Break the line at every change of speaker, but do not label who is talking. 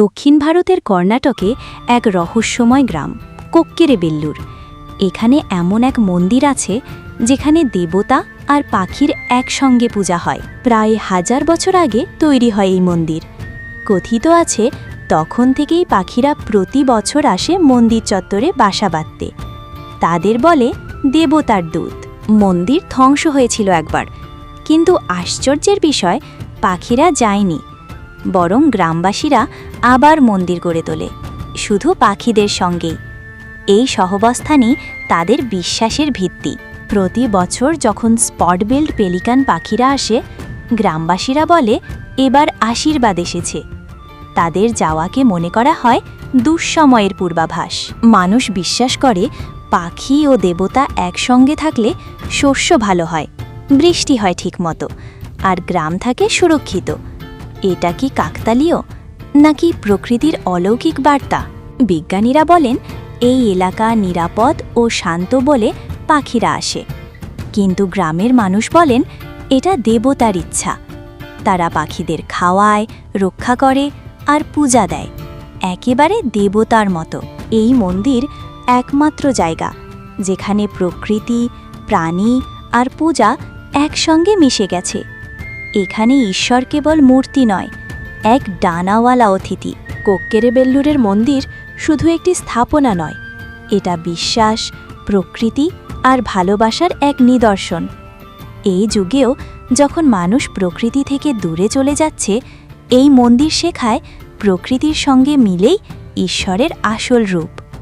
দক্ষিণ ভারতের কর্ণাটকে এক রহস্যময় গ্রাম কোক্কেরেবেল্লুর। এখানে এমন এক মন্দির আছে যেখানে দেবতা আর পাখির একসঙ্গে পূজা হয়। প্রায় 1000 বছর আগে তৈরি হয় এই মন্দির। কথিত আছে তখন থেকেই পাখিরা প্রতি বছর আসে মন্দির চত্বরে বাসা বাঁধতে। তাদের বলে দেবতার দূত। মন্দির ধ্বংস হয়েছিল একবার, কিন্তু আশ্চর্যের বিষয় পাখিরা যায়নি, বরং গ্রামবাসীরা আবার মন্দির গড়ে তোলে, শুধু পাখিদের সঙ্গেই। এই সহবস্থানই তাদের বিশ্বাসের ভিত্তি। প্রতি বছর যখন স্পটবিল্ড পেলিকান পাখিরা আসে, গ্রামবাসীরা বলে এবার আশীর্বাদ এসেছে। তাদের যাওয়াকে মনে করা হয় দুঃসময়ের পূর্বাভাস। মানুষ বিশ্বাস করে পাখি ও দেবতা একসঙ্গে থাকলে শস্য ভালো হয়, বৃষ্টি হয় ঠিকমতো, আর গ্রাম থাকে সুরক্ষিত। এটা কি কাকতালীয়, নাকি প্রকৃতির অলৌকিক বার্তা? বিজ্ঞানীরা বলেন এই এলাকা নিরাপদ ও শান্ত বলে পাখিরা আসে, কিন্তু গ্রামের মানুষ বলেন এটা দেবতার ইচ্ছা। তারা পাখিদের খাওয়ায়, রক্ষা করে আর পূজা দেয়, একেবারে দেবতার মতো। এই মন্দির একমাত্র জায়গা যেখানে প্রকৃতি, প্রাণী আর পূজা একসঙ্গে মিশে গেছে। এখানে ঈশ্বর কেবল মূর্তি নয়, এক ডানাওয়ালা অতিথি। কোক্কেরেবেল্লুরের মন্দির শুধু একটি স্থাপনা নয়, এটা বিশ্বাস, প্রকৃতি আর ভালোবাসার এক নিদর্শন। এই যুগেও যখন মানুষ প্রকৃতি থেকে দূরে চলে যাচ্ছে, এই মন্দির শেখায় প্রকৃতির সঙ্গে মিলেই ঈশ্বরের আসল রূপ।